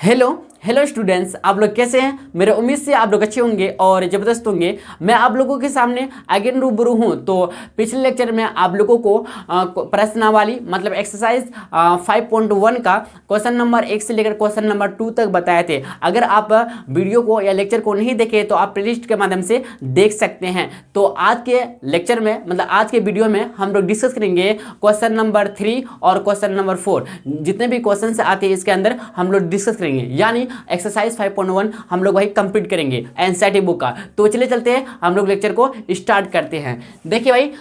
Hello hello students, आप लोग कैसे हैं। मेरे उम्मीद से आप लोग अच्छे होंगे और ज़बरदस्त होंगे। मैं आप लोगों के सामने अगेन रूबरू हूं। तो पिछले लेक्चर में आप लोगों को प्रश्नावली मतलब एक्सरसाइज 5.1 का क्वेश्चन नंबर 1 से लेकर क्वेश्चन नंबर 2 तक बताए थे। अगर आप वीडियो को या लेक्चर को नहीं देखे तो आप प्लेलिस्ट के माध्यम से देख सकते हैं। तो आज के लेक्चर में मतलब आज के वीडियो में हम लोग डिस्कस करेंगे क्वेश्चन नंबर 3 और क्वेश्चन नंबर 4। जितने भी क्वेश्चन आते हैं इसके अंदर हम लोग डिस्कस करेंगे, यानी एक्सरसाइज 5.1 हम लोग वही कंप्लीट करेंगे एनसीईआरटी बुक का। तो चलिए चलते हैं, हम लोग लेक्चर को स्टार्ट करते हैं। देखिए भाई,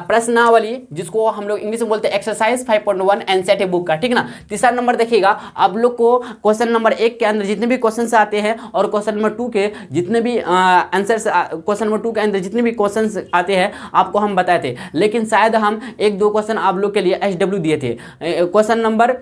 प्रश्नावली जिसको हम लोग इंग्लिश में बोलते हैं एक्सरसाइज 5.1 एनसीईआरटी बुक का, ठीक ना। तीसरा नंबर देखिएगा, आप लोग को क्वेश्चन नंबर 1 के अंदर जितने भी क्वेश्चन आते हैं और क्वेश्चन नंबर 2 के जितने भी आंसर, क्वेश्चन नंबर 2 के अंदर जितने भी क्वेश्चन आते हैं आपको हम बताए थे, लेकिन शायद हम 1-2 क्वेश्चन आप लोग के लिए SW दिए थे क्वेश्चन नंबर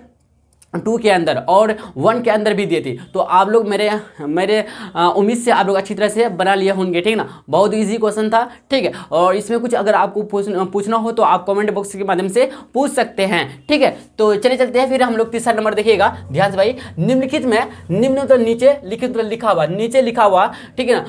2 के अंदर और 1 के अंदर भी दिए थे। तो आप लोग मेरे उम्मीद से आप लोग अच्छी तरह से बना लिए होंगे, ठीक ना। बहुत इजी क्वेश्चन था, ठीक है। और इसमें कुछ अगर आपको पूछना हो तो आप कमेंट बॉक्स के माध्यम से पूछ सकते हैं, ठीक है। तो चलिए चलते हैं, फिर हम लोग तीसरा नंबर देखिएगा ध्यान से भाई। निम्नलिखित में, निम्न तो नीचे लिखित लिखा हुआ, नीचे लिखा हुआ, ठीक है ना।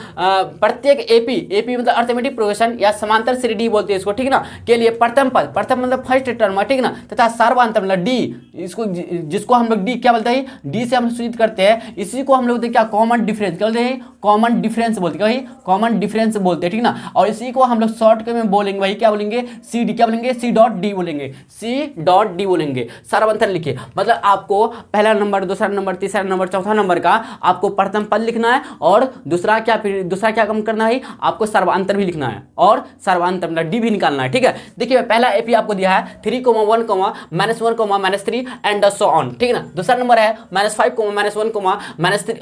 प्रत्येक एपी मतलब अर्थमेटिक प्रोग्रेशन या समांतर श्रेणी बोलते हैं इसको, ठीक ना, के लिए प्रथम पद, प्रथम मतलब फर्स्ट टर्म, ठीक ना, तथा सर्वांतर मतलब डी, इसको जिसको हम लोग डी क्या बोलते हैं, डी से हम सूचित करते हैं। इसी को हम लोग क्या कॉमन डिफरेंस क्या बोलते हैं, कॉमन डिफरेंस बोलते हैं, भाई कॉमन डिफरेंस बोलते हैं, ठीक ना। और इसी को हम लोग शॉर्ट में बोलेंगे भाई, क्या बोलेंगे, सी डी, क्या बोलेंगे, सी डॉट डी बोलेंगे, सी डॉट डी बोलेंगे। सर्वांतर लिखिए, मतलब आपको पहला नंबर, दूसरा नंबर, तीसरा नंबर, चौथा नंबर का आपको प्रथम पद लिखना है और दूसरा क्या कम करना है, आपको सर्वांतर भी लिखना है और सर्वांतर मतलब डी भी निकालना है, ठीक है। देखिए पहला एपी आपको दिया है 3,1, -1, -3 एंड सो ऑन, ठीक है ना। दूसरा नंबर है -5, -1, -3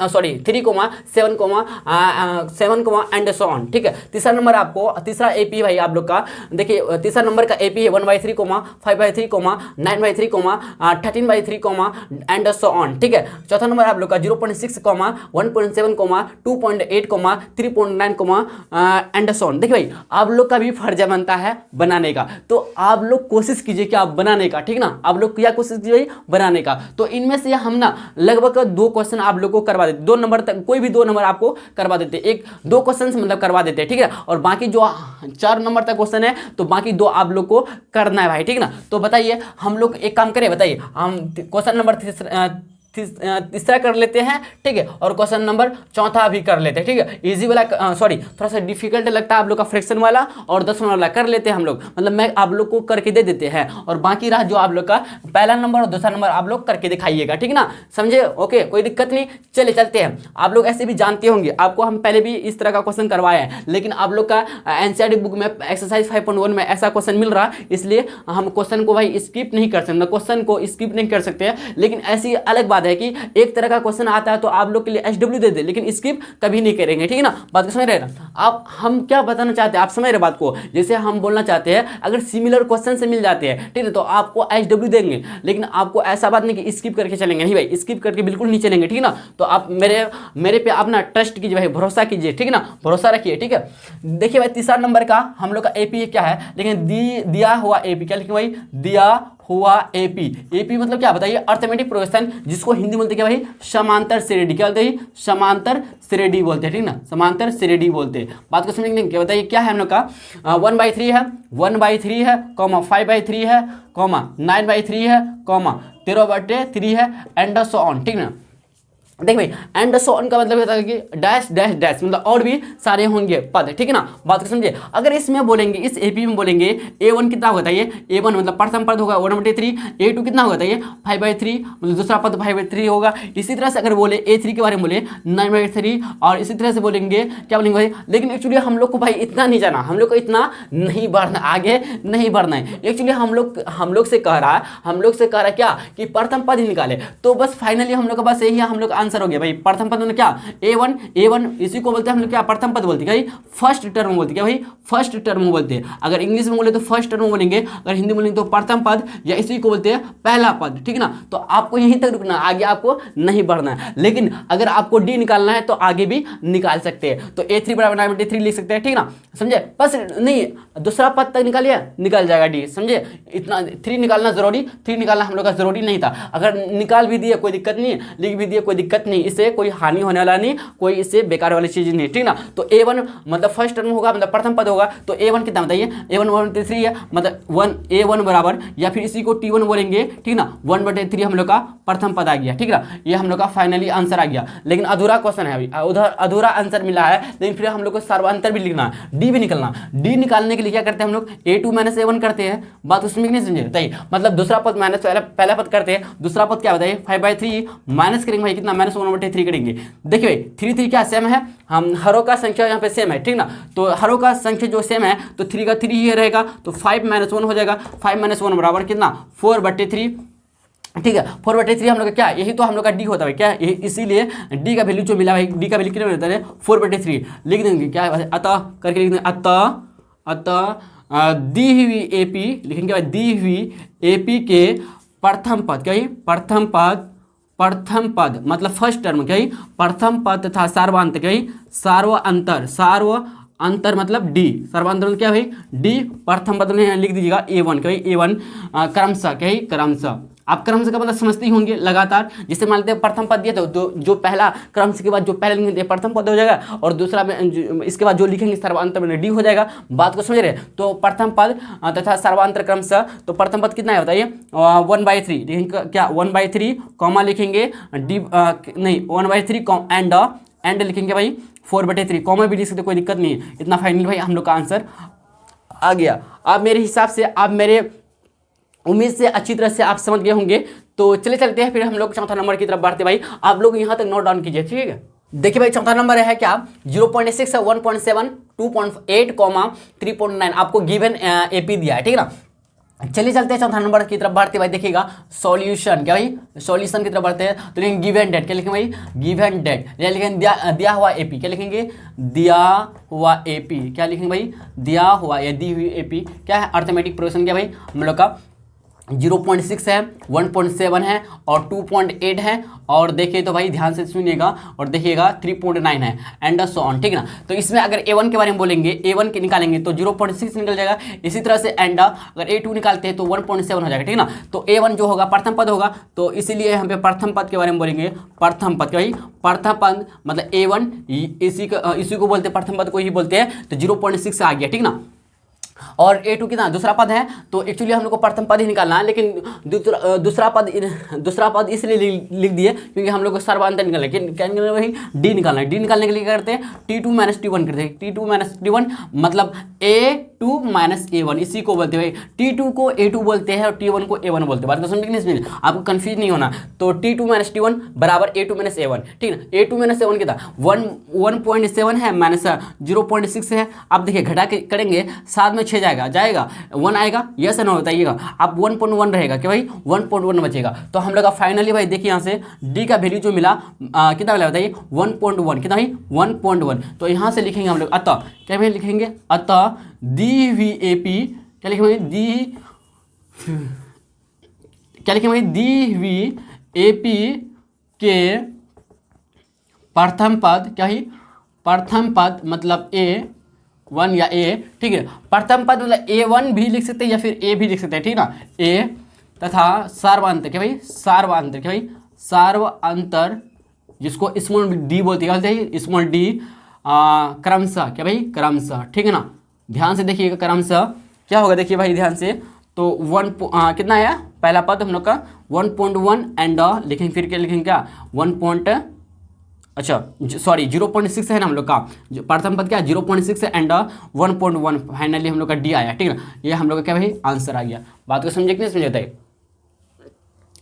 एंड सो ऑन, ठीक है। तीसरा नंबर आपको, तीसरा एपी भाई आप लोग का, देखिए तीसरा नंबर का एपी है 1/3, 5/3, 9/3, 13/3 एंड सो ऑन, ठीक है। चौथा नंबर आप लोग का 0.6, 1.7, 2.8, 3.9 एंड सो ऑन। देखिए भाई, आप लोग का भी फर्ज बनता है बनाने का, तो आप लोग कोशिश कीजिए कि आप बनाने का, ठीक ना। आप लोग क्या कोशिश कीजिए बनाने का। तो इनमें से हम ना लगभग 2 क्वेश्चन आप लोग को करवा देते, 2 नंबर तक, कोई भी 2 नंबर आपको करवा देते, 1-2 क्वेश्चन मतलब करवा देते हैं, ठीक है। और बाकी जो 4 नंबर तक क्वेश्चन है तो बाकी 2 आप लोग को करना है भाई, ठीक ना। तो बताइए, हम लोग एक काम करें, बताइए हम क्वेश्चन नंबर तीसरा कर लेते हैं, ठीक है, और क्वेश्चन नंबर चौथा भी कर लेते हैं, ठीक है। इजी वाला सॉरी थोड़ा सा डिफिकल्ट लगता है आप लोग का फ्रैक्शन वाला और दशमलव वाला कर लेते हैं हम लोग, मतलब मैं आप लोग को करके दे देते हैं और बाकी रहा जो आप लोग का पहला नंबर और दूसरा नंबर आप लोग करके दिखाइएगा, ठीक ना, समझे। ओके, कोई दिक्कत नहीं, चले चलते हैं। आप लोग ऐसे भी जानते होंगे, आपको हम पहले भी इस तरह का क्वेश्चन करवाए हैं, लेकिन आप लोग का एनसीईआरटी बुक में एक्सरसाइज 5.1 में ऐसा क्वेश्चन मिल रहा है, इसलिए हम क्वेश्चन को भाई स्किप नहीं कर सकते, क्वेश्चन को स्किप नहीं कर सकते हैं। लेकिन ऐसी अलग बात है कि एक तरह का क्वेश्चन आता है तो आप लोग के लिए SW दे दे, लेकिन स्किप कभी नहीं करेंगे, ठीक है ना। बात को समझ रहे हैं आप, हम क्या बताना चाहते हैं, आप समझ रहे बात को। जैसे हम बोलना चाहते हैं अगर सिमिलर क्वेश्चन से मिल जाते हैं, ठीक है, तो आपको SW देंगे, लेकिन आपको ऐसा बात नहीं कि स्किप करके चलेंगे, नहीं भाई, स्किप करके बिल्कुल नहीं चलेंगे, ठीक है ना। तो आप मेरे पे अपना ट्रस्ट कीजिए भाई, भरोसा कीजिए, ठीक है ना, भरोसा रखिए, ठीक है। देखिए भाई, तीसरा नंबर का हम लोग का एपी क्या है, लेकिन दिया हुआ एपी, क्या लिखेंगे भाई, दिया हुआ एपी मतलब क्या बताइए, अर्थमेटिक प्रोग्रेशन, जिसको हिंदी बोलते क्या भाई, समांतर श्रेणी, क्या बोलते हैं, समांतर श्रेणी बोलते हैं, ठीक ना, समांतर श्रेणी बोलते हैं। बात को समझेंगे, क्या बताइए क्या है हम लोग का, 1/3 है, 1/3 है, 5/3 है, 9/3 है, 13/3 है एंड सो ऑन, ठीक ना। देख भाई, एंड सो ऑन का मतलब होता है कि डैश डैश डैश, मतलब और भी सारे होंगे पद, ठीक है ना। बात को समझिए, अगर इसमें बोलेंगे, इस एपी में बोलेंगे A1 कितना होता है, A1 मतलब प्रथम पद होगा 1/3, A2 कितना होता है ये 5/3 मतलब दूसरा पद 5/3 होगा। इसी तरह से अगर बोले A3 के बारे में बोले 9/3 और इसी तरह से बोलेंगे, क्या बोलेंगे भाई। लेकिन एक्चुअली हम लोग को भाई इतना नहीं जाना, हम लोग को इतना नहीं बढ़ना, आगे नहीं बढ़ना है। एक्चुअली हम लोग से कह रहा है क्या कि प्रथम पद ही निकाले, तो बस फाइनली हम लोग का बस यही है, हम लोग आंसर हो गया भाई। प्रथम पद में क्या, A1 इसी को बोलते हैं हम लोग क्या, प्रथम पद बोलते हैं, फर्स्ट टर्म बोलते हैं, क्या भाई, फर्स्ट टर्म बोलते हैं। अगर इंग्लिश में बोले तो फर्स्ट टर्म बोलेंगे, अगर हिंदी में बोलेंगे तो प्रथम पद या इसी को बोलते हैं पहला पद, ठीक है ना। तो आपको यहीं तक रुकना, आगे आपको नहीं बढ़ना है। लेकिन अगर आपको डी निकालना है तो आगे भी निकाल सकते हैं, तो A3 = 9/3 लिख सकते हैं, ठीक ना, समझे। बस नहीं, दूसरा पद तक निकालिए, निकल जाएगा डी, समझे। इतना 3 निकालना जरूरी, 3 निकालना हम लोग का जरूरी नहीं था। अगर निकाल भी दिए कोई दिक्कत नहीं है, लिख भी दिए कोई दिक्कत दिक्कत नहीं, इससे कोई हानि होने वाला नहीं, कोई इससे बेकार वाली चीज़ नहीं, ठीक ना। तो A1 मतलब फर्स्ट टर्म होगा, मतलब प्रथम पद होगा, तो A1 कितना बताइए, A1 1/3 है, मतलब A1 बराबर, या फिर इसी को T1 बोलेंगे, ठीक ना, 1/3 हम लोग का प्रथम पद आ गया, ठीक ना। ये हम लोग का फाइनली आंसर आ गया, लेकिन अधूरा क्वेश्चन है अभी, उधर अधूरा आंसर मिला है, लेकिन फिर हम लोग को सर्वांतर भी लिखना है, डी भी निकलना। डी निकालने के लिए क्या करते हैं हम लोग, A2 - A1 करते हैं, बात उसमें नहीं समझे बताइए, मतलब दूसरा पद माइनस पहला पद करते हैं, दूसरा पद क्या बताइए 5/3 माइनस करेंगे भाई कितना, -1/3 करेंगे। देखिए भाई 3 3 क्या सेम है, हम हरों का संख्या यहाँ पे सेम है, ठीक ना, तो हरों का संख्या जो सेम है तो 3 का 3 ही रहेगा, तो 5 - 1 हो जाएगा, 5 - 1 बराबर कितना 4/3, ठीक है। 4/3 हम लोग का क्या, यही तो हम लोग का डी होता है क्या, यही इसीलिए डी का वैल्यू जो मिला भाई, डी का वैल्यू कितना मिलता है 4/3 लिख देंगे, क्या है अतः करके लिख देंगे, अतः दी हुई AP लिखेंगे भाई, दी हुई AP के प्रथम पद, क्या प्रथम पद मतलब फर्स्ट टर्म, क्या प्रथम पद तथा सार्वांत, क्या सार्वअंतर मतलब डी, सर्वांतर क्या भाई डी, प्रथम पद में लिख दीजिएगा A1, क्या A1 क्रमशः, क्या क्रमशः, आप क्रमशः का मतलब समझते ही होंगे लगातार, जिससे मान लेते हैं प्रथम पद दिया तो जो पहला क्रमशः के बाद जो पहले लिखेंगे प्रथम पद हो जाएगा, और दूसरा में इसके बाद जो लिखेंगे सर्वांतर में डी हो जाएगा, बात को समझ रहे हैं। तो प्रथम पद तथा सर्वांतर क्रमशः, तो प्रथम पद कितना है बताइए 1/3 लिखेंगे, क्या 1/3 कॉमा लिखेंगे डी नहीं 1/3 एंड लिखेंगे भाई 4/3, कॉमा भी लिख सकते, कोई दिक्कत नहीं है। इतना फाइनल भाई हम लोग का आंसर आ गया। अब मेरे हिसाब से, आप मेरे उम्मीद से अच्छी तरह से आप समझ गए होंगे, तो चले चलते हैं फिर हम लोग चौथा नंबर की तरफ बढ़ते भाई। आप लोग यहाँ तक नोट डाउन कीजिए, ठीक है। देखिए भाई चौथा नंबर है क्या 0.6 1.7 2.8 3.9 आपको गिवन AP दिया है, ठीक है ना। चलिए चलते हैं चौथा नंबर की तरफ बढ़ते भाई। देखिएगा सॉल्यूशन, क्या भाई सॉल्यूशन की तरफ बढ़ते हैं, तो लिखेंगे गिवन डेट, क्या लिखेंगे भाई गिवन डेट, या लिखेंगे दिया हुआ AP, क्या लिखेंगे दिया हुआ AP, क्या लिखेंगे भाई दिया हुआ या दी हुई AP, क्या है अर्थमेटिक प्रोग्रेशन, क्या भाई हम लोग का 0.6 है, 1.7 है और 2.8 है, और देखिए तो भाई ध्यान से सुनिएगा और देखिएगा 3.9 है एंड सो ऑन, ठीक है ना। तो इसमें अगर A1 के बारे में बोलेंगे, A1 के निकालेंगे तो 0.6 निकल जाएगा, इसी तरह से एंड अगर A2 निकालते हैं तो 1.7 हो जाएगा, ठीक है ना। तो A1 जो होगा प्रथम पद होगा, तो इसीलिए यहाँ पे प्रथम पद के बारे में बोलेंगे, प्रथम पद, क्या भाई प्रथम पद मतलब A1 इसी को बोलते हैं, प्रथम पद को ही बोलते हैं, तो 0.6 आ गया, ठीक ना। और A2 कितना दूसरा पद है, तो एक्चुअली हम लोग को प्रथम पद ही निकालना है, लेकिन दूसरा पद इसलिए लिख दिए क्योंकि हम लोग को सर्वांतर निकालना है, क्या निकालना है वही डी निकालना है। डी निकालने के लिए क्या करते हैं T2 - T1 करते हैं, T2 - T1 मतलब A2 - A1, इसी को बोलते हैं भाई, T2 को A2 बोलते हैं और T1 को A1 बोलते हैं, बात को समझ नहीं समझ, आपको कंफ्यूज नहीं होना। तो T2 - T1 बराबर A2 - A1, ठीक है ना। A2 - A1 कितना 1.7 है माइनस 0.6 है, आप देखिए घटा के करेंगे, साथ में 6 जाएगा 1 आएगा, यस ना बताइएगा, आप 1.1 रहेगा, क्या भाई 1.1 बचेगा। तो हम लोग का फाइनली भाई देखिए यहाँ से डी का वैल्यू जो मिला कितना मिला बताइए 1.1, कितना भाई 1.1। तो यहाँ से लिखेंगे हम लोग अतः, क्या भाई लिखेंगे अतः दी हुई AP, क्या लिखेंगे क्या लिखेंगे भाई दी हुई AP के प्रथम पद, क्या ही प्रथम पद मतलब A1 या A, ठीक है। प्रथम पद मतलब A1 भी लिख सकते हैं या फिर A भी लिख सकते हैं, ठीक ना। A तथा सार्वांतर, क्या भाई सार्वांतर, क्या भाई सार्वांतर जिसको स्मॉल d बोलते हैं, स्मॉल d क्रमशः, क्या भाई क्रमशः, ठीक है ना। ध्यान से देखिएगा क्रमशः क्या होगा, देखिए भाई ध्यान से, तो कितना है पहला पद हम लोग का 1.1 एंड लिखेंगे, फिर क्या लिखेंगे क्या 0.6 है ना हम लोग का प्रथम पद, क्या 0.6 एंड 1.1 फाइनली हम लोग का डी आया, ठीक है ना। ये हम लोग का क्या भाई आंसर आ गया, बात को समझे कि नहीं समझे बताइए।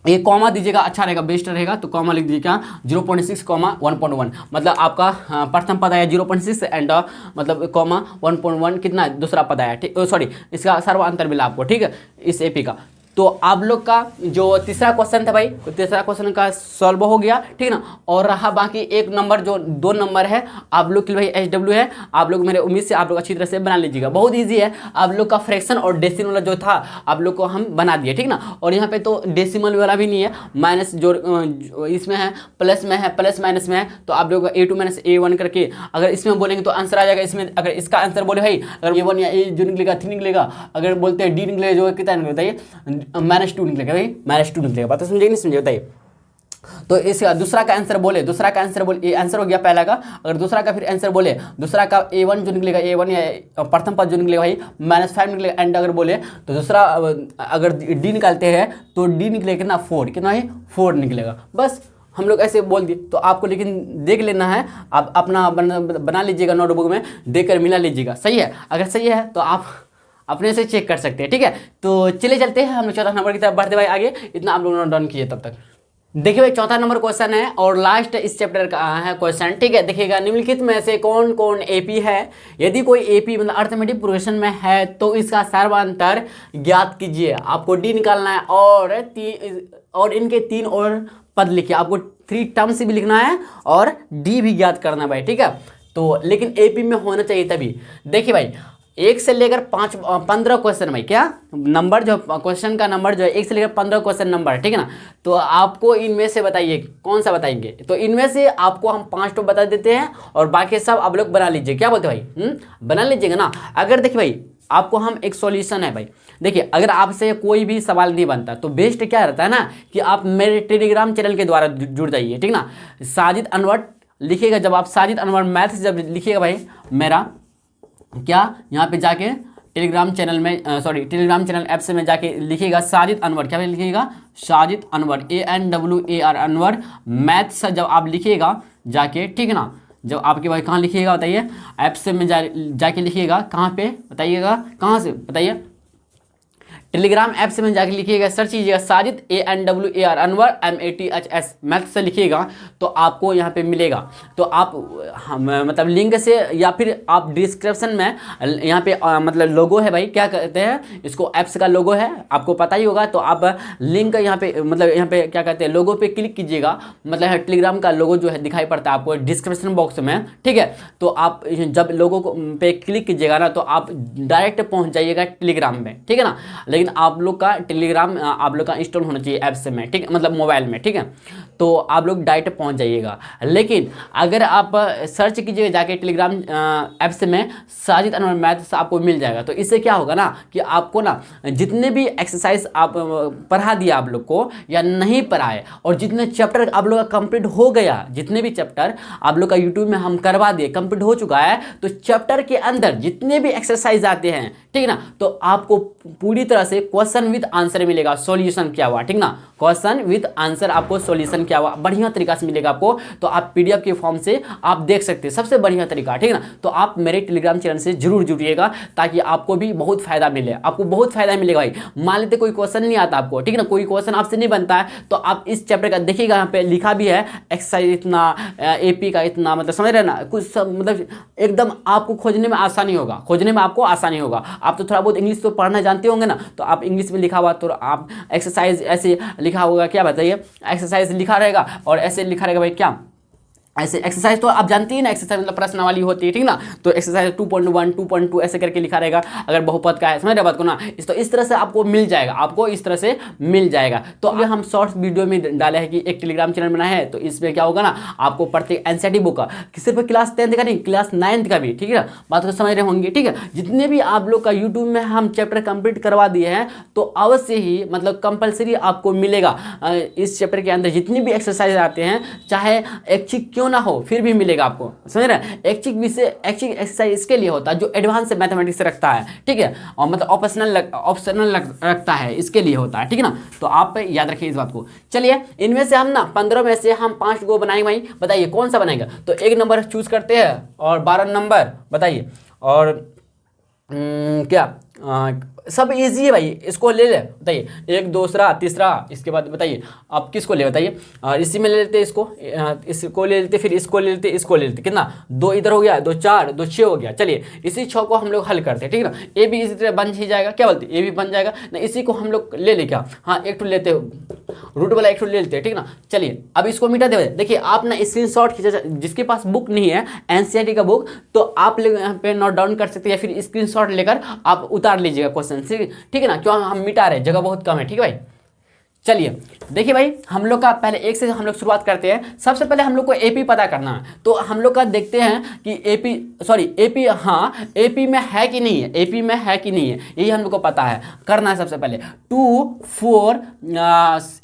ये कॉमा दीजिएगा अच्छा रहेगा, बेस्ट रहेगा, तो कॉमा लिख दीजिएगा 0.6 1.1 मतलब आपका प्रथम पद आया 0.6 एंड मतलब कॉमा 1.1 कितना दूसरा पद आया, ठीक सॉरी इसका सर्वांतर मिला आपको, ठीक है इस AP का। तो आप लोग का जो तीसरा क्वेश्चन था भाई, तीसरा क्वेश्चन का सॉल्व हो गया, ठीक है ना। और रहा बाकी एक नंबर, जो 2 नंबर है आप लोग के लिए भाई HW है, आप लोग मेरे उम्मीद से आप लोग अच्छी तरह से बना लीजिएगा, बहुत इजी है। आप लोग का फ्रैक्शन और डेसिमल जो था आप लोग को हम बना दिए, ठीक ना। और यहाँ पे तो डेसिमल वाला भी नहीं है, माइनस जो इसमें है प्लस में है, प्लस माइनस में है, तो आप लोग A2 - A1 करके अगर इसमें बोलेंगे तो आंसर आ जाएगा। इसमें अगर इसका आंसर बोले भाई अगर A1 या A जो निकलेगा 3 निकलेगा, अगर बोलते हैं D निकलेगा जो कितना निकलेगा बताइए -2 निकलेगा भाई, -2 निकलेगा, बात समझे नहीं समझे बताइए। तो इसका दूसरा का आंसर बोले, दूसरा का आंसर बोले, ये आंसर हो गया पहला का। अगर दूसरा का फिर आंसर बोले, दूसरा का A1 जो निकलेगा, A1 या प्रथम पद जो निकलेगा भाई -5 निकलेगा। एंड अगर बोले तो दूसरा अगर D निकालते हैं तो D निकलेगा कितना 4, कितना है 4 निकलेगा। बस हम लोग ऐसे बोल दिए। तो आपको लेकिन देख लेना है, आप अपना बना लीजिएगा, नोटबुक में देकर मिला लीजिएगा। सही है? अगर सही है तो आप अपने से चेक कर सकते हैं। ठीक है, तो चले चलते हैं हम लोग चौथा नंबर की तरफ बढ़ते भाई आगे। इतना आप लोग नोट डाउन कीजिए तब तक। देखिए भाई चौथा नंबर क्वेश्चन है और लास्ट इस चैप्टर का है क्वेश्चन। ठीक है, देखिएगा निम्नलिखित में से कौन कौन एपी है। यदि कोई एपी मतलब अर्थमेटिक प्रोग्रेशन में है तो इसका सर्वांतर ज्ञात कीजिए। आपको डी निकालना है और इनके 3 और पद लिखिए। आपको 3 टर्म्स भी लिखना है और डी भी ज्ञात करना है भाई। ठीक है, तो लेकिन एपी में होना चाहिए तभी। देखिए भाई 1 से लेकर 15 क्वेश्चन भाई, क्या नंबर जो क्वेश्चन का नंबर जो है 1 से लेकर 15 क्वेश्चन नंबर, ठीक है ना। तो आपको इनमें से बताइए कौन सा बताएंगे। तो इनमें से आपको हम 5 तो बता देते हैं और बाकी सब आप लोग बना लीजिए। क्या बोलते भाई, बना लीजिएगा ना। अगर देखिए भाई आपको हम एक सॉल्यूशन है भाई, देखिए अगर आपसे कोई भी सवाल नहीं बनता तो बेस्ट क्या रहता है ना कि आप मेरे टेलीग्राम चैनल के द्वारा जुड़ जाइए। ठीक ना, साजिद अनवर लिखिएगा। जब आप साजिद अनवर मैथ्स जब लिखिएगा भाई मेरा क्या यहाँ पे जाके टेलीग्राम चैनल में टेलीग्राम चैनल ऐप से में जाके लिखिएगा साजिद अनवर। क्या लिखिएगा, साजिद अनवर ANWAR अनवर मैथ्स। जब आप लिखिएगा जाके, ठीक है ना, जब आपके भाई कहाँ लिखिएगा बताइए, ऐप से में जाके लिखिएगा। कहाँ पे बताइएगा, कहाँ से बताइए, टेलीग्राम ऐप से में जाके लिखिएगा, सर्च कीजिएगा Sajid ANWAR Anwar MATHS maths से लिखिएगा तो आपको यहाँ पे मिलेगा। तो आप मतलब लिंक से या फिर आप डिस्क्रिप्शन में यहाँ पे मतलब लोगो है भाई, क्या कहते हैं इसको, ऐप्स का लोगो है, आपको पता ही होगा। तो आप लिंक यहाँ पे मतलब यहाँ पे क्या कहते हैं लोगो पे क्लिक कीजिएगा। मतलब टेलीग्राम का लोगो जो है दिखाई पड़ता है आपको डिस्क्रिप्शन बॉक्स में। ठीक है, तो आप जब लोगो पे क्लिक कीजिएगा ना तो आप डायरेक्ट पहुँच जाइएगा टेलीग्राम में। ठीक है ना, लेकिन आप लोग का टेलीग्राम आप लोग का इंस्टॉल होना चाहिए ऐप से में। ठीक है, मतलब मोबाइल में। ठीक है, तो आप लोग डायरेक्ट पहुंच जाइएगा। लेकिन अगर आप सर्च कीजिएगा जाके टेलीग्राम ऐप से में साजिद अनवर मैथ्स आपको मिल जाएगा। तो इससे क्या होगा ना कि आपको ना जितने भी एक्सरसाइज आप पढ़ा दिया आप लोग को या नहीं पढ़ाए और जितने चैप्टर आप लोग का कंप्लीट हो गया, जितने भी चैप्टर आप लोग का यूट्यूब में हम करवा दिए कंप्लीट हो चुका है, तो चैप्टर के अंदर जितने भी एक्सरसाइज आते हैं, ठीक है ना, तो आपको पूरी तरह से क्वेश्चन विद आंसर मिलेगा, सॉल्यूशन किया हुआ। ठीक ना, क्वेश्चन विद आंसर आपको सॉल्यूशन किया हुआ बढ़िया तरीका से मिलेगा आपको। तो आप PDF के फॉर्म से आप देख सकते हैं, सबसे बढ़िया तरीका। ठीक है ना, तो आप मेरे टेलीग्राम चैनल से जरूर जुड़िएगा ताकि आपको भी बहुत फायदा मिले। आपको बहुत फायदा मिलेगा भाई। मान लेते कोई क्वेश्चन नहीं आता आपको, ठीक है ना, कोई क्वेश्चन आपसे नहीं बनता है, तो आप इस चैप्टर का देखिएगा, यहाँ पे लिखा भी है एक्सरसाइज इतना, AP का इतना, मतलब समझ रहे ना, कुछ मतलब एकदम आपको खोजने में आसानी होगा, खोजने में आपको आसानी होगा। आप तो थोड़ा बहुत इंग्लिश तो पढ़ना जानते होंगे ना, तो आप इंग्लिश में लिखा हुआ तो आप एक्सरसाइज ऐसे लिखा होगा, क्या बताइए, एक्सरसाइज लिखा रहेगा और ऐसे लिखा रहेगा भाई, क्या ऐसे एक्सरसाइज तो आप जानती हैं ना, एक्सरसाइज मतलब प्रश्न वाली होती है। ठीक ना, तो एक्सरसाइज 2.1 2.2 ऐसे करके लिखा रहेगा अगर बहुपद का है, समझ रहे बात को ना। तो इस तरह से आपको मिल जाएगा, आपको इस तरह से मिल जाएगा। तो अगर हम शॉर्ट्स वीडियो में डाले हैं कि एक टेलीग्राम चैनल बनाया है, तो इसमें क्या होगा ना, आपको प्रत्येक NCERT बुक का, सिर्फ क्लास 10th का नहीं, क्लास 9th का भी, ठीक है, बात को समझ रहे होंगे। ठीक है, जितने भी आप लोग का यूट्यूब में हम चैप्टर कंप्लीट करवा दिए हैं, तो अवश्य ही मतलब कंपलसरी आपको मिलेगा इस चैप्टर के अंदर जितनी भी एक्सरसाइज आते हैं, चाहे ऐच्छिक क्यों ना हो फिर भी मिलेगा आपको, समझ रहे हैं। ऐच्छिक विषय, ऐच्छिक एक्सरसाइज इसके लिए होता है जो एडवांस मैथमेटिक्स रखता है, ठीक है, और मतलब ऑप्शनल रखता है, इसके लिए होता है। ठीक है ना, तो आप याद रखिए इस बात को। चलिए, इनमें से हम ना 15 में से हम 5 गो बनाएंगे भाई, बताइए कौन सा बनाएगा। तो 1 नंबर चूज करते हैं और 12 नंबर बताइए, और क्या सब इजी है भाई, इसको ले ले बताइए, 1 दूसरा तीसरा, इसके बाद बताइए आप किसको ले बताइए। इसी में ले लेते इसको ले लेते, फिर इसको ले लेते, इसको ले लेते, कितना 2 इधर हो गया, 2 4, 2 6 हो गया। चलिए इसी 6 को हम लोग हल करते हैं, ठीक है ना। ए भी इसी तरह बन ही जाएगा, क्या बोलते, ए भी बन जाएगा ना। इसी को हम लोग ले क्या, हाँ एक लेते हो, रूट वाला एक ले लेते हैं, ठीक ना। चलिए अब इसको मिटा दे। देखिए आप ना स्क्रीनशॉट खींचा, जिसके पास बुक नहीं है NCERT का बुक, तो आप लोग यहाँ पे नोट डाउन कर सकते हैं या फिर स्क्रीनशॉट लेकर आप उतार लीजिएगा क्वेश्चन, ठीक है ना। क्यों हम मिटा रहे हैं, जगह बहुत कम है, ठीक है भाई। चलिए देखिए भाई, हम लोग का पहले एक से हम लोग शुरुआत करते हैं। सबसे पहले हम लोग को एपी पता करना है, तो हम लोग का देखते हैं कि एपी हाँ एपी में है कि नहीं है, एपी में है कि नहीं है, यही हम लोग को पता है, करना है। सबसे पहले 2 4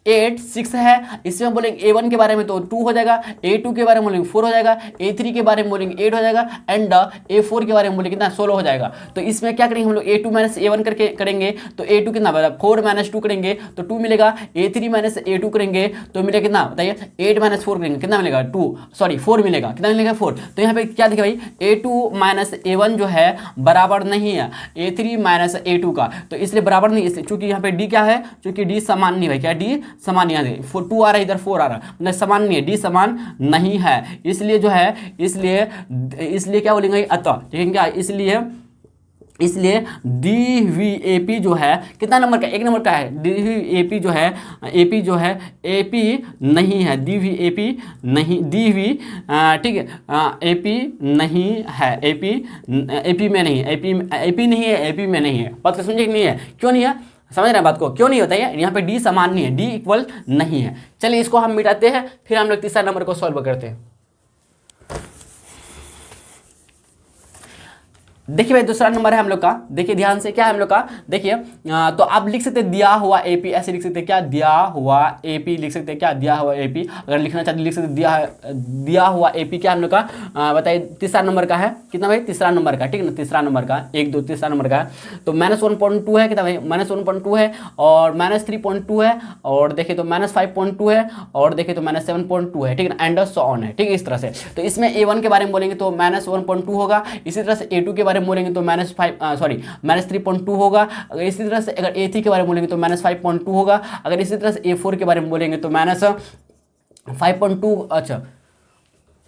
8 6 है, इसमें बोलेंगे A1 के बारे में तो 2 हो जाएगा, A2 के बारे में बोलेंगे 4 हो जाएगा, A3 के बारे में बोलेंगे 8 हो जाएगा, एंड A4 के बारे में बोलेंगे कितना 16 हो जाएगा। तो इसमें क्या करेंगे हम लोग A2 माइनस A1 करके करेंगे तो A2 कितना बता 4 माइनस 2 करेंगे तो 2 मिलेगा, A3 माइनस A2 करेंगे तो मिलेगा कितना बताइए 8 माइनस 4 करेंगे कितना मिलेगा 4 मिलेगा, कितना मिलेगा 4। तो यहाँ पे क्या देखिए भाई A2 माइनस A1 जो है बराबर नहीं है A3 माइनस A2 का, तो इसलिए बराबर नहीं, इसलिए चूंकि यहाँ पे D क्या है, चूंकि D समान नहीं भाई, क्या D समान, यहाँ 2 आ रहा है इधर 4 आ रहा है, मतलब समान नहीं है, D समान नहीं है, इसलिए जो है इसलिए क्या बोलेंगे अतः, ठीक है क्या, इसलिए DVAP जो है कितना नंबर का, 1 नंबर का है। DVAP जो है AP नहीं है, DVAP नहीं, ठीक है AP नहीं है, AP में नहीं है, AP नहीं है, AP में नहीं है। बात को समझे कि नहीं है, क्यों नहीं है, समझ रहे हैं बात को, क्यों नहीं होता है, यहाँ पे D समान नहीं है, D इक्वल नहीं है। चलिए इसको हम मिटाते हैं, फिर हम लोग तीसरा नंबर को सॉल्व करते हैं। देखिए भाई दूसरा नंबर है हम लोग का, देखिए ध्यान से, क्या है हम लोग का, देखिए तो आप लिख सकते हैं दिया हुआ एपी, ऐसे लिख सकते हैं क्या, दिया हुआ एपी लिख सकते हैं क्या, दिया हुआ एपी, अगर लिखना चाहते लिख सकते दिया हुआ एपी क्या हम लोग का, बताइए तीसरा नंबर का है कितना भाई, तीसरा नंबर का, ठीक है ना, तीसरा नंबर का 1 2 तीसरा नंबर का है, तो -1.2 है कितना भाई, -1.2 है, और -3.2 है, और देखिए तो -5.2 है, और देखिए तो -7.2 है, ठीक है ना, एंड सो ऑन है, ठीक है इस तरह से। तो इसमें A1 के बारे में बोलेंगे तो -1.2 होगा, इसी तरह से A2 के बारे में बोलेंगे तो -3.2 होगा, अगर इसी तरह से अगर A3 के बारे में बोलेंगे तो -5.2 होगा, अगर इसी तरह से A4 के बारे में बोलेंगे तो -5.2, अच्छा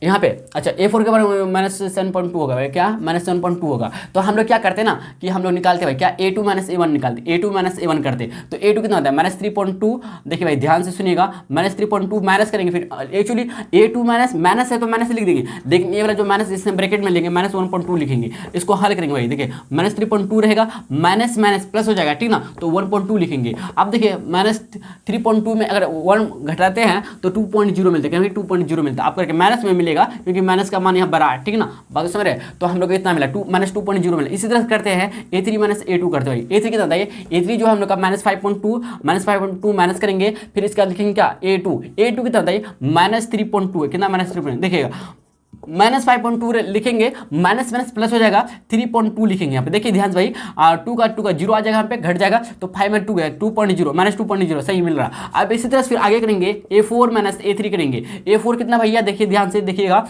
यहाँ पे अच्छा A4 के बारे में -7.2 होगा भाई, क्या -7.2 होगा। तो हम लोग क्या करते हैं ना कि हम लोग निकालते भाई क्या A2 माइनस A1 निकालते, A2 माइनस A1 करते, तो A2 कितना होता है -3.2, देखिए भाई ध्यान से सुनिएगा, -3.2 माइनस करेंगे, फिर एक्चुअली A2 माइनस है तो माइनस लिख देंगे, लेकिन ये वाला जो माइनस इसमें ब्रैकेट में लेंगे -1.2 लिखेंगे, इसको हल करेंगे भाई, देखिए -3.2 रहेगा, माइनस प्लस हो जाएगा, ठीक ना, तो 1.2 लिखेंगे। अब देखिए -3.2 में अगर 1 घटाते हैं तो 2.0 मिलता है, 2.0 मिलता है, आप करके माइनस में क्योंकि माइनस का मान यहाँ बड़ा है, ठीक ना, बात समझ रहे, तो हम लोग को इतना मिला -2.0 मिला। इसी तरह करते हैं A3 माइनस A2 करते हैं, A3 कितना बताइए, A3 जो हम लोग का -5.2 माइनस करेंगे, फिर इसका लिखेंगे क्या A2 कितना बताइए -3.2 है, कितना -3.2 देखिएगा, -5.2 लिखेंगे, माइनस प्लस हो जाएगा, 3.2 लिखेंगे यहाँ पे, देखिए ध्यान से भाई 2 का 0 आ जाएगा यहाँ पे, घट जाएगा, तो 5 में 2 गया 2.0 -2.0 सही मिल रहा। अब इसी तरह से फिर आगे करेंगे A4 माइनस A3 करेंगे, A4 कितना भैया देखिए ध्यान से देखिएगा,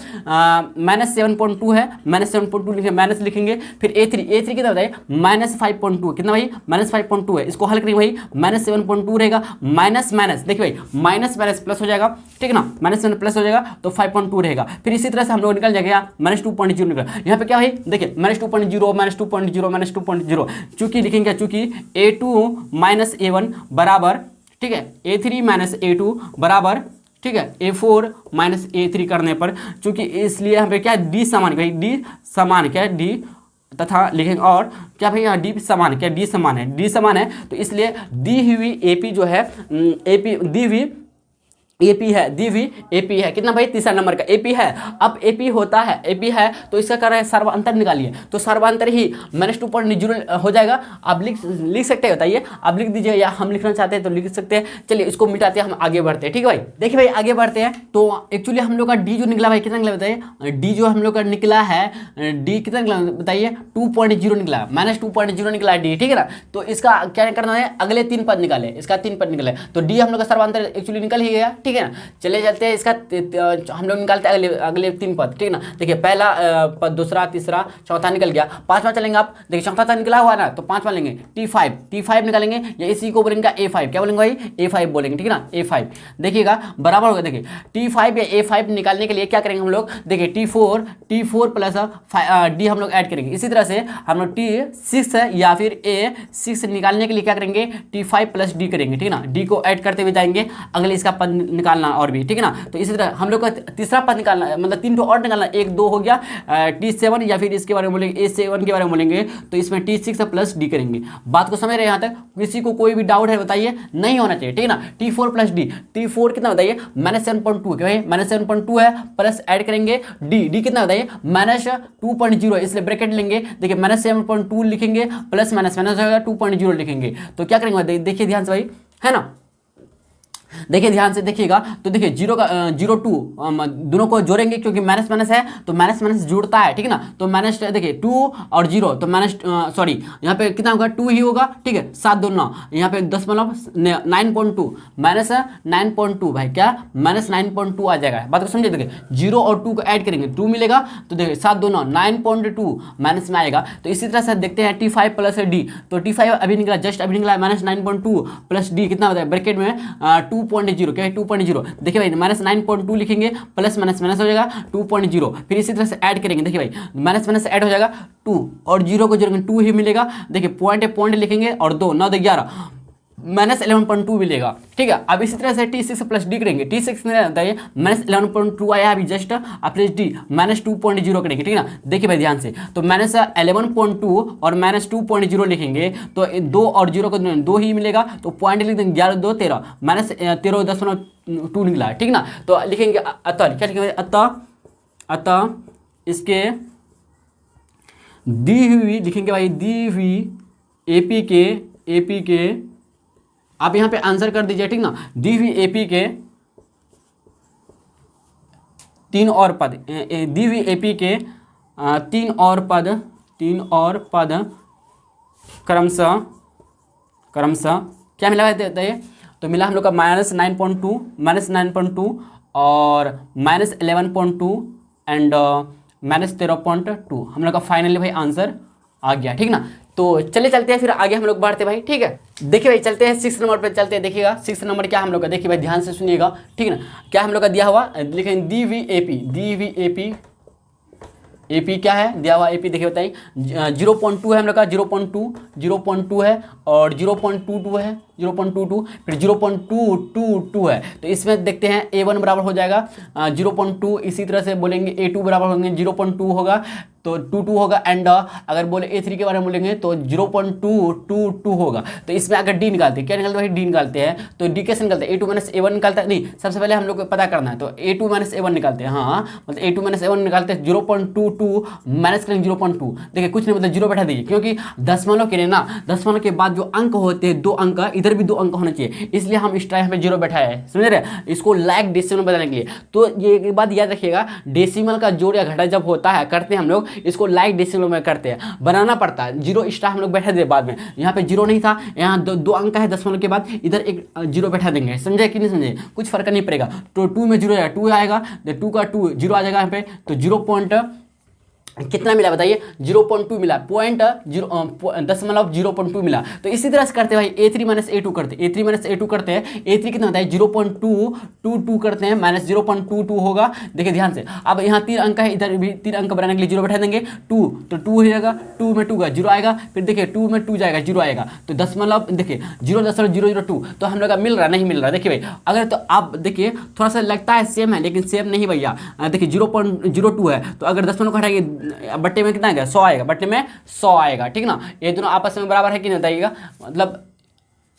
-7.2 है, -7.2 लिखेंगे, माइनस लिखेंगे, फिर A3 कितना बताइए -5.2 कितना भाई -5.2 है, इसको हल करेंगे भाई -7.2 रहेगा, माइनस देखिए भाई माइनस प्लस हो जाएगा, ठीक है ना, माइनस प्लस हो जाएगा तो 5.2 रहेगा, फिर इसी तरह से हम लोग निकल जाएगा -2.0 निकला, यहाँ पे क्या भाई देखिए -2.0 चूंकि लिखेंगे, चूंकि A2 माइनस A1 बराबर, ठीक है, A3 माइनस A2 बराबर, ठीक है, A4 माइनस A3 करने पर, चूंकि इसलिए यहाँ पे क्या D समान, भाई D समान क्या है D तथा लिखेंगे, और क्या भाई यहाँ D समान क्या D समान है, तो इसलिए दी हुई AP जो है AP है कितना भाई, तीसरा नंबर का AP है। अब AP होता है, AP है तो इसका कर रहा है सर्वांतर निकालिए, तो सर्वांतर ही -2.0 हो जाएगा। आप लिख सकते हैं, बताइए आप लिख दीजिए, या हम लिखना चाहते हैं तो लिख सकते हैं। चलिए इसको मिटाते हैं, हम आगे बढ़ते हैं, ठीक है भाई। देखिए भाई आगे बढ़ते हैं, तो एक्चुअली हम लोग का D जो निकला भाई कितना निकला बताइए, D जो हम लोग का निकला है D कितना निकला बताइए 2.0 निकला, -2.0 निकला D, ठीक है ना। तो इसका क्या करना है, अगले 3 पद निकाले, इसका 3 पद निकले, तो D हम लोग का सर्वांतर एक्चुअली निकल ही गया, ठीक है ना। चले जाते हैं, इसका हम लोग निकालते हैं अगले 3 पद, ठीक है ना। देखिए पहला पद, दूसरा, तीसरा, चौथा निकल गया, पांचवा चलेंगे आप, देखिए चौथा था निकला हुआ ना, तो पांचवा लेंगे T5 निकालेंगे, या इसी को बोलेंगे A5, क्या बोलेंगे भाई A5 बोलेंगे, ठीक है ना, A5 देखिएगा बराबर होगा। देखिए T5 या A5 निकालने के लिए क्या करेंगे हम लोग, देखिए T4 प्लस D हम लोग ऐड करेंगे। इसी तरह से हम लोग T6 या फिर A6 निकालने के लिए क्या करेंगे, T5 प्लस D करेंगे, ठीक है ना, D को ऐड करते हुए जाएंगे, अगले इसका पद निकालना और भी, ठीक है ना। तो इसी तरह हम लोग का तीसरा पद निकालना, मतलब 3 और निकालना, 1 2 हो गया, T7 या फिर इसके बारे में बोलेंगे A7 के बारे में बोलेंगे, तो इसमें T6 प्लस D करेंगे। बात को समझ रहे हैं यहाँ तक? किसी को कोई भी डाउट है बताइए? नहीं होना चाहिए, ठीक है ना। T4 प्लस D, T4 कितना बताइए? -7.2, क्या है? -7.2 है, प्लस ऐड करेंगे D कितना बताइए? -2.0, इसलिए ब्रैकेट लेंगे, देखिए -7.2 लिखेंगे, प्लस माइनस माइनस हो जाएगा 2.0 लिखेंगे। तो क्या करेंगे देखिए ध्यान से भाई, है ना, देखिए ध्यान से देखिएगा। तो देखिए 0.2 दोनों को जोड़ेंगे, क्योंकि माइनस माइनस है तो माइनस माइनस जुड़ता है, ठीक है ना। तो माइनस देखिए 2 और 0, तो माइनस सॉरी यहाँ पे कितना होगा? 2 ही होगा, ठीक है। 7 2 9, यहाँ पे 10 मतलब 9.2 माइनस 9.2 भाई, क्या -9.2 आ जाएगा। बात को समझे? देखिए 0 और 2 को ऐड करेंगे 2 मिलेगा, तो देखिए 7 2 9 9.2 माइनस में आएगा। तो इसी तरह से देखते हैं T5 प्लस D, तो T5 अभी निकला, जस्ट अभी निकला, -9.2 प्लस D कितना होता है ब्रैकेट में 2.0, क्या है 2.0, देखिए भाई -9.2 लिखेंगे, प्लस माइनस माइनस हो जाएगा 2.0, फिर इसी तरह से ऐड करेंगे, देखिए भाई माइनस माइनस ऐड हो जाएगा 2 और 0 को जोड़ेंगे 2 ही मिलेगा, देखिए पॉइंट लिखेंगे और 2 9 11 -11.2 मिलेगा, ठीक है। अब इसी तरह से T6 प्लस D करेंगे, T6 में होता है -11.2 आया अभी जस्ट, अब प्लस D -2.0 करेंगे, ठीक है ना। देखिए भाई ध्यान से, तो -11.2 और -2.0 लिखेंगे, तो 2 और 0 को 2 ही मिलेगा, तो पॉइंट लिख देंगे 11 2 13 -13.2 निकला, ठीक ना। तो लिखेंगे अतः, क्या लिखेंगे? अतः इसके दी हुई लिखेंगे भाई, दी हुई AP के आप यहाँ पे आंसर कर दीजिए, ठीक ना। दी हुई AP के 3 और पद, दी हुई AP के 3 और पद क्रमशः क्या मिला है? तो मिला हम लोग का -9.2 और -11.2 एंड -13.2, हम लोग का फाइनली भाई आंसर आ गया, ठीक ना। तो चलिए चलते हैं फिर आगे हम लोग बढ़ते भाई, ठीक है। देखिए भाई चलते हैं 6 नंबर पे, चलते हैं, देखिएगा 6 नंबर क्या हम लोग का, देखिए भाई ध्यान से सुनिएगा, ठीक है ना। क्या हम लोग का दिया हुआ, लिखेंगे दी हुई AP क्या है दिया हुआ? AP देखिए बताइए 0.2 है हम लोग का, 0.2 है और 0.22 है, 0.22 फिर 0.222 है। तो इसमें देखते हैं A1 बराबर हो जाएगा 0.2, इसी तरह से बोलेंगे A2 बराबर होंगे 0.2 होगा, तो 22 होगा, एंड अगर बोले A3 के बारे में बोलेंगे तो 0.222 होगा। तो इसमें अगर D निकालते हैं, क्या निकालते हैं भाई? D निकालते हैं, तो D कैसे निकालते हैं? A2 - A1 निकालता है, नहीं सबसे पहले हम लोग को पता करना है, तो A2 - A1 निकालते हैं, हाँ मतलब A2 - A1 निकालते हैं, 0.22 माइनस करेंगे 0.2, देखिए कुछ नहीं मतलब 0 बैठा दीजिए, क्योंकि दशमलव के लिए ना, दशमलव के बाद जो अंक होते हैं 2 अंक, इधर भी 2 अंक होना चाहिए, इसलिए हम एक्स्ट्रा यहाँ पे 0 बैठाया है, समझ रहे हैं, इसको लाइक डेसिमल बनाने के लिए। तो ये एक बात याद रखिएगा, डेसिमल का जोड़ या घटा जब होता है करते हैं हम लोग, इसको लाइक डेसिमल में करते हैं, बनाना पड़ता है। 0 एक्स्ट्रा हम लोग बैठा दे बाद में, यहाँ पे 0 नहीं था, यहाँ 2 अंक है दशमलव के बाद, इधर एक 0 बैठा देंगे, समझे कि नहीं समझे? कुछ फर्क नहीं पड़ेगा। तो 2 में 0 आएगा, 2 आएगा, 2 का 2 0 आ जाएगा यहाँ पे, तो 0. कितना मिला बताइए? 0.2 मिला, दशमलव 0.2 मिला। तो इसी तरह से करते हैं भाई A3 - A2 करते हैं, A3 - A2 करते हैं, A3 कितना होता है? 0.222 करते हैं, -0.22 होगा, देखिए ध्यान से। अब यहाँ 3 अंक है, इधर भी 3 अंक बनाने के लिए 0 बैठा देंगे, 2 तो 2 हो जाएगा, 2 में 2 का 0 आएगा, फिर देखिए 2 में 2 जाएगा 0 आएगा, तो दशमलव देखिए 0.002, तो हम लोग का मिल रहा नहीं मिल रहा, देखिए भाई अगर तो आप देखिए थोड़ा सा लगता है सेम है, लेकिन सेम नहीं भैया, देखिए 0.02 है, तो अगर दशमलव को हटाएंगे बट्टे में कितना आएगा? 100 आएगा, बट्टे में 100 आएगा, ठीक ना। ये दोनों आपस में बराबर है कि नहीं बताइएगा, मतलब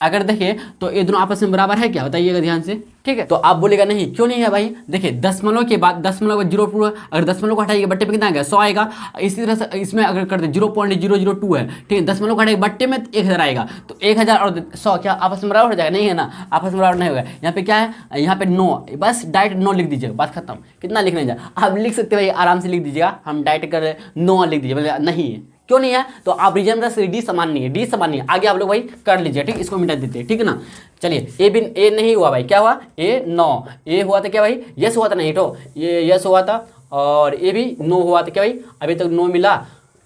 अगर देखिए तो ये दोनों आपस में बराबर है क्या? बताइएगा ध्यान से, ठीक है। तो आप बोलेगा नहीं, क्यों नहीं है भाई? देखिए दशमलव के बाद दशमलव 0.2, अगर दशमलव को हटाइएगा बट्टे पे कितना आएगा? 100 आएगा। इसी तरह से इसमें अगर करते 0.002 है, ठीक है, दशमलव को हटाइएगा बट्टे में 1000 आएगा, तो 1000 और 100 क्या आपस में बराबर हो जाएगा? नहीं है ना, आपस में बराबर नहीं होगा। यहाँ पे क्या है? यहाँ पे 9, बस डायरेक्ट 9 लिख दीजिएगा, बात खत्म। कितना लिखने जा आप लिख सकते भाई, आराम से लिख दीजिएगा, हम डायरेक्ट कर 9 लिख दीजिए, नहीं है, क्यों नहीं है? तो आप रीजन से D समान नहीं है, D समान नहीं है, आगे आप लोग भाई कर लीजिए, ठीक, इसको मिटा देते हैं, ठीक है ना। चलिए A नहीं हुआ भाई, क्या हुआ? A 9, A हुआ था क्या भाई? यस हुआ था, नहीं तो ये यस हुआ था, और A भी 9 हुआ था क्या भाई? अभी तक 9 मिला,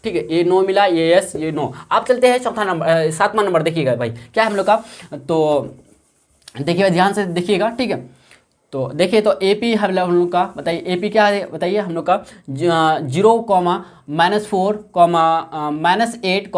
ठीक है, ये 9 मिला, ये यस, ये 9। आप चलते हैं चौथा नंबर, 7वां नंबर देखिएगा भाई, क्या है हम लोग का, तो देखिएगा ध्यान से देखिएगा, ठीक है। तो देखिए तो ए पी हम लोग का बताइए, ए पी क्या है बताइए हम लोग का 0, -4, -8,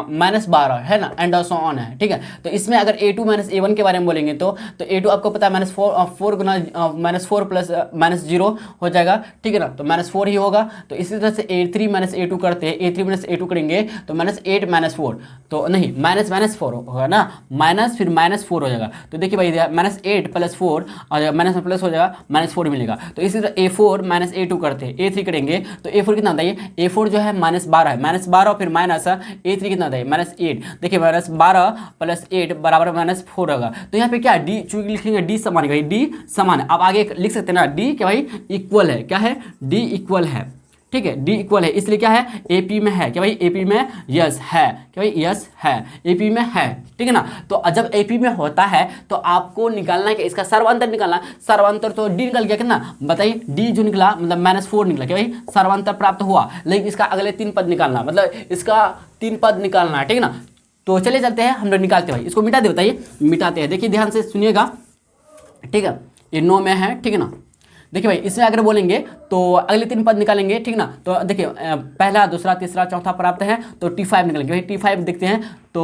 -12 है ना, एंड सो ऑन है, ठीक है। तो इसमें अगर A2 -A1 के बारे में बोलेंगे तो A2 आपको पता है -4 गुना -4 प्लस -0 हो जाएगा, ठीक है ना, तो -4 ही होगा। तो इसी तरह से A3 -A2 करते हैं, A3 -A2 करेंगे तो -8 -4, तो नहीं -4 होगा ना, माइनस फिर -4 हो जाएगा। तो देखिए भाई -8 + 4 और माइनस में प्लस हो जाएगा, -4 मिलेगा। तो इसी तरह A4 -A2 करते हैं, A3 करेंगे तो A4 कितना बताइए, A4 जो है -12 है, -12 फिर माइनस A3 कितना बताइए -8। देखिए -12 + 8 बराबर -4 होगा। तो यहाँ पे क्या D चूंकि लिखेंगे D समान है भाई, D समान है। अब आगे लिख सकते हैं ना D क्या भाई इक्वल है, क्या है D इक्वल है, ठीक है, D इक्वल है, इसलिए क्या है AP में है, क्या भाई AP में यस है, क्या भाई यस है, AP में है, ठीक है ना। तो जब AP में होता है तो आपको निकालना है कि इसका सर्वांतर निकालना, सर्वांतर तो D निकल गया कितना बताइए, D जो निकला मतलब -4 निकला, क्या भाई सर्वांतर प्राप्त हुआ, लेकिन इसका अगले 3 पद निकालना, मतलब इसका 3 पद निकालना है, ठीक है ना। तो चले चलते हैं हम लोग निकालते हैं भाई, इसको मिटा दे बताइए, मिटाते हैं। देखिए ध्यान से सुनिएगा, ठीक है, ये 9 में है, ठीक है ना। देखिए भाई इसमें अगर बोलेंगे तो अगले 3 पद निकालेंगे, ठीक ना। तो देखिए पहला, दूसरा, तीसरा, चौथा प्राप्त है तो T5 निकालेंगे भाई, T5 देखते हैं तो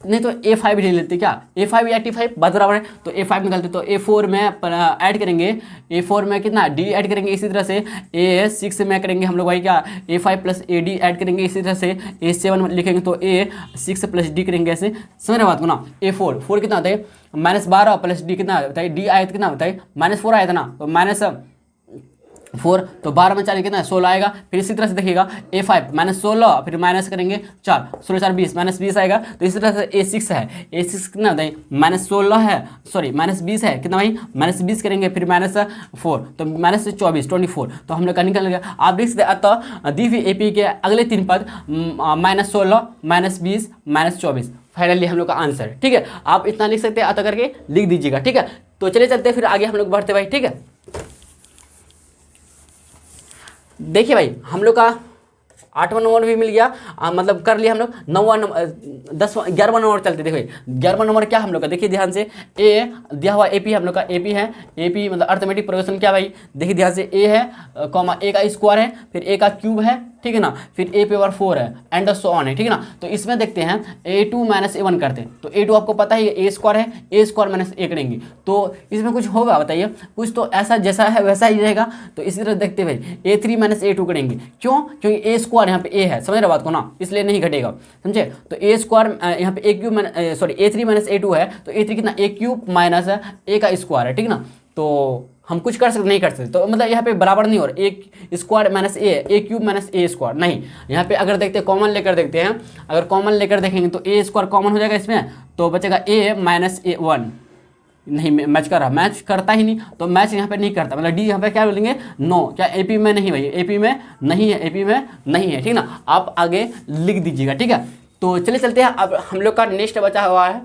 नहीं तो A5 ले लेते, क्या A5 या T5 बराबर है, तो A5 निकालते। तो A4 में ऐड करेंगे, A4 में कितना D ऐड करेंगे, इसी तरह से A6 में करेंगे हम लोग भाई क्या A5 + AD ऐड करेंगे, इसी तरह से A7 लिखेंगे तो A6 + D करेंगे, ऐसे समझ रहे बात को ना। A4 कितना आता है -12 + D कितना बताइए, D आया कितना बताइए -4 आया था ना, तो -4 तो 12 में 4 कितना है 16 आएगा। फिर इसी तरह से देखिएगा A5 -16 फिर माइनस करेंगे 4, 16 4 20 -20 आएगा। तो इसी तरह से A6 है, A6 कितना बताइए -16 है, सॉरी -20 है, कितना भाई -20 करेंगे फिर -4 तो -24 24। तो हम लोग का निकल गया। आप देख सकते अतः दी हुई AP के अगले 3 पद -16 -20 -24 फाइनली हम लोग का आंसर, ठीक है। आप इतना लिख सकते हैं, अतः करके लिख दीजिएगा, ठीक है। तो चलिए चलते फिर आगे हम लोग बढ़ते भाई, ठीक है। देखिए भाई हम लोग का 8वां नंबर भी मिल गया, मतलब कर लिया हम लोग। 9वां नंबर 11वां नंबर चलते। देखिए 11वां नंबर क्या हम लोग का, देखिए ध्यान से ए दिया हुआ AP हम लोग का AP है, AP मतलब अर्थमेटिक प्रोग्रेशन क्या भाई, देखिए ध्यान से A है कॉमा A का स्क्वायर है, फिर A का क्यूब है, ठीक है ना, फिर A पे 4 है एंड सो ऑन है, ठीक है ना। तो इसमें देखते हैं A2 -A1 करते हैं। तो A2 आपको पता ही A स्क्वायर है, A स्क्वायर -A करेंगे तो इसमें कुछ होगा बताइए, कुछ तो ऐसा जैसा है वैसा ही रहेगा। तो इसी तरह देखते भाई A3 -A2 करेंगे, क्यों, क्योंकि A स्क्वायर यहाँ पे A है, समझ रहे बात को ना, इसलिए नहीं घटेगा, समझे। तो A स्क्वायर यहाँ पे A cube sorry A3 -A2 है, तो A3 कितना A क्यूब माइनस A का स्क्वायर है, ठीक है ना। तो हम कुछ कर सकते नहीं कर सकते, तो मतलब यहाँ पे बराबर नहीं हो रहा, A square -A cube -A square नहीं। यहाँ पे अगर देखते हैं कॉमन लेकर देखते हैं, अगर कॉमन लेकर देखेंगे तो A स्क्वायर कॉमन हो जाएगा इसमें, तो बचेगा A -A1 नहीं मैच कर रहा, मैच करता ही नहीं, तो मैच यहाँ पे नहीं करता, मतलब डी यहाँ पे क्या बोलेंगे नो, क्या AP में नहीं भाई, AP में नहीं है, AP में नहीं है, ठीक ना। आप आगे लिख दीजिएगा, ठीक है। तो चलिए चलते हैं, अब हम लोग का नेक्स्ट बचा हुआ है,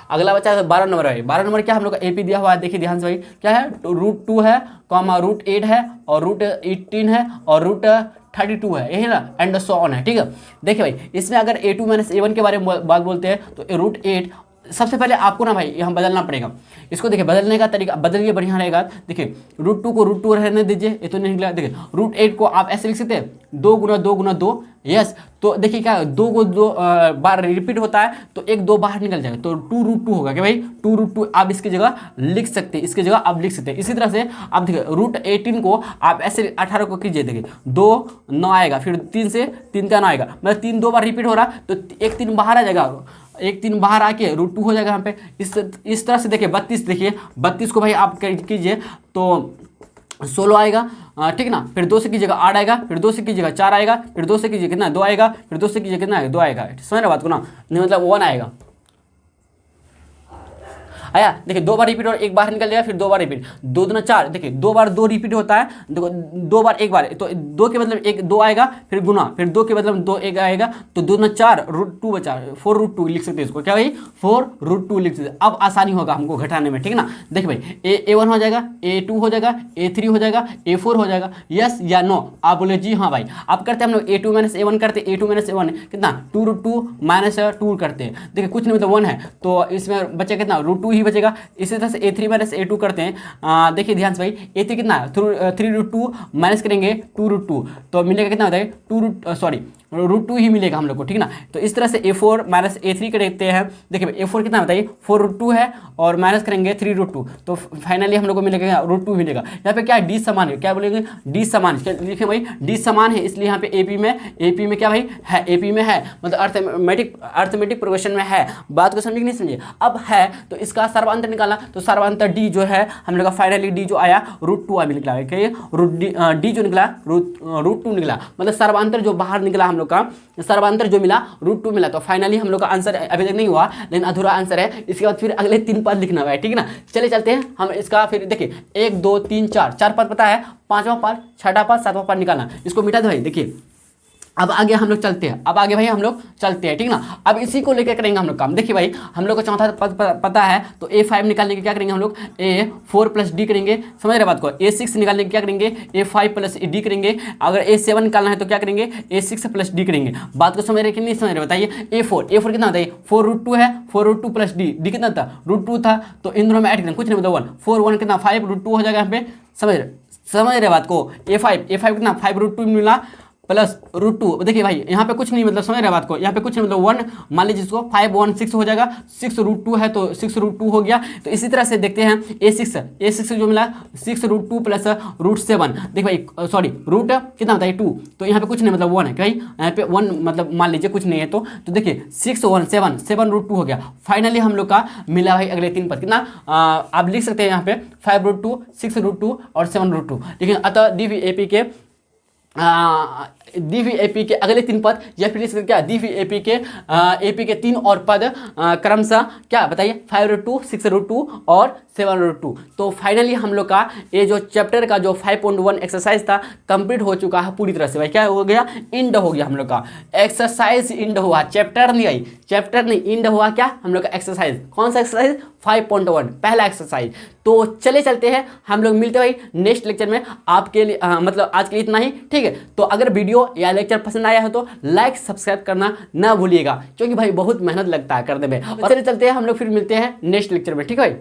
अगला बचा है 12 नंबर है। 12 नंबर क्या हम लोग का AP दिया हुआ है, देखिए ध्यान से भाई क्या है, √2 है कॉमा √8 है और √18 है और √32 है, यही ना, एंड सो ऑन है, ठीक है। देखिए भाई इसमें अगर A2 -A1 के बारे में बात बोलते हैं तो √8 सबसे पहले आपको ना भाई यहाँ बदलना पड़ेगा इसको। देखिए बदलने का तरीका बदलिए, बढ़िया रहेगा। देखिए √2 को √2 रहने दीजिए, ये तो नहीं निकला। देखिए √8 को आप ऐसे लिख सकते हैं 2 × 2 × 2, यस। तो देखिए क्या 2 को 2 बार रिपीट होता है तो 1 2 बाहर निकल जाएगा, तो 2√2 होगा क्या भाई, 2√2 आप इसकी जगह लिख सकते हैं, इसकी जगह आप लिख सकते हैं। इसी तरह से आप देखिए √18 को आप ऐसे 18 को कीजिए, देखिए 2 9 आएगा, फिर 3 से 3 9 आएगा, मतलब 3 2 बार रिपीट हो रहा तो 1 3 बाहर आ जाएगा, 1 3 बाहर आके √2 हो जाएगा यहाँ पे। इस तरह से देखिए 32, देखिए 32 को भाई आप कीजिए तो 16 आएगा, ठीक ना। फिर 2 से कीजिएगा 8 आएगा, फिर 2 से कीजिएगा 4 आएगा, फिर 2 से कीजिए कितना 2 आएगा, फिर 2 से कीजिए कितना 2 आएगा, समझ रहे बात को ना, नहीं मतलब 1 आएगा आया। देखिए 2 बार रिपीट और 1 बाहर निकल जाएगा, फिर 2 बार रिपीट, 2 2 4, देखिए 2 बार 2 रिपीट होता है, देखो 2 बार 1 बार, तो 2 के मतलब 1 2 आएगा, फिर गुना, फिर 2 के मतलब 2 1 आएगा, तो 2 2 4 √2 बचा, 4√2 लिख सकते हैं इसको, क्या भाई 4√2 लिख सकते हैं। अब आसानी होगा हमको घटाने में, ठीक है ना। देखिए भाई A1 हो जाएगा, A2 हो जाएगा, A3 हो जाएगा, A4 हो जाएगा, यस या नो। आप बोले जी हाँ भाई। अब करते हैं हम लोग A2 -A1 करते, A2 -A1 कितना 2√2 -2 करते हैं। देखिए कुछ नहीं मतलब 1 है, तो इसमें बचे कितना √2 ही ही बचेगा। इसी तरह से A3 माइनस A2 करते हैं। देखिए ध्यान से भाई, A3 कितना है, 3√2 माइनस करेंगे 2√2, तो मिलेगा कितना होता है √2 ही मिलेगा हम लोग को, ठीक ना। तो इस तरह से A4 माइनस A3 करते हैं। देखिए A4 कितना बताइए, 4√2 है और माइनस करेंगे 3√2, तो फाइनली हम लोग को मिलेगा √2 मिलेगा। यहाँ पे क्या है, डी समान है, क्या बोलेंगे, डी समान, लिखे भाई डी समान है, इसलिए यहाँ पे AP में क्या भाई है, AP में है, मतलब अर्थमेटिक प्रोग्रेशन में है। बात को समझे कि नहीं समझे। अब है तो इसका सर्वांतर निकालना, तो सर्वांतर D जो है हम लोग का फाइनली D जो आया √2 निकला है, क्या D जो निकला √2 निकला, मतलब सर्वांतर जो बाहर निकला हम लोग का, सर्वांतर जो मिला √2 मिला। तो फाइनली हम लोग का आंसर अभी तक नहीं हुआ, लेकिन अधूरा आंसर है। इसके बाद फिर अगले 3 पद लिखना है, ठीक है ना। चले चलते हैं हम इसका, फिर देखिए 1 2 3 4 पद पता है, 5वां पद 6वां पद 7वां पद निकालना, इसको मिटा दो भाई। देखिए अब आगे हम लोग चलते हैं, अब आगे भाई हम लोग चलते हैं, ठीक ना। अब इसी को लेकर करेंगे हम लोग काम। देखिए भाई हम लोग को चौथा पद पता है, तो A5 निकालने के क्या करेंगे हम लोग, A4 प्लस D करेंगे, समझ रहे बात को। A6 निकालने के क्या करेंगे, A5 प्लस D करेंगे। अगर A7 निकालना है तो क्या करेंगे, A6 प्लस D करेंगे। बात को समझ रहे कि नहीं समझ रहे बताइए। A4 कितना होता है, 4√2 है, 4√2 प्लस D कितना था, √2 था, तो इन दोनों में ऐड करेंगे, कुछ नहीं मतलब 1 4 1 कितना 5 √2 हो जाएगा यहाँ पे। समझ रहे बात को। A5 कितना 5√2 मिला प्लस √2। देखिए भाई यहाँ पे कुछ नहीं मतलब, समझ रहे बात को, यहाँ पे कुछ नहीं मतलब 1 मान लीजिए, इसको 5 1 6 हो जाएगा, 6√2 है तो 6√2 हो गया। तो इसी तरह से देखते हैं A6 जो मिला 6√2 प्लस √7। देखिए भाई सॉरी रूट कितना होता है 2, तो यहाँ पे कुछ नहीं मतलब 1 है, भाई यहाँ पे 1 मतलब मान लीजिए कुछ नहीं है, तो देखिए 6 1 7 हो गया। फाइनली हम लोग का मिला भाई अगले 3 पद कितना, आप लिख सकते हैं यहाँ पे 5√2 6√2 और 7√2। लेकिन अतः DVAP के अगले 3 पद, या फिर क्या DVAP के 3 और पद क्रमशः क्या बताइए 5√2 6√2 और 7√2। तो फाइनली हम लोग का ये जो चैप्टर का जो 5.1 एक्सरसाइज था कंप्लीट हो चुका है पूरी तरह से। भाई क्या हो गया, इंड हो गया हम लोग का एक्सरसाइज, इंड हुआ, चैप्टर नहीं इंड हुआ क्या हम लोग का एक्सरसाइज। कौन सा एक्सरसाइज, 5.1 पहला एक्सरसाइज। तो चले चलते हैं, हम लोग मिलते हैं भाई नेक्स्ट लेक्चर में। आपके लिए मतलब आज के लिए इतना ही, ठीक है। तो अगर वीडियो या लेक्चर पसंद आया हो तो लाइक सब्सक्राइब करना ना भूलिएगा, क्योंकि भाई बहुत मेहनत लगता है करने में। और चले चलते हैं, हम लोग फिर मिलते हैं नेक्स्ट लेक्चर में, ठीक है भाई।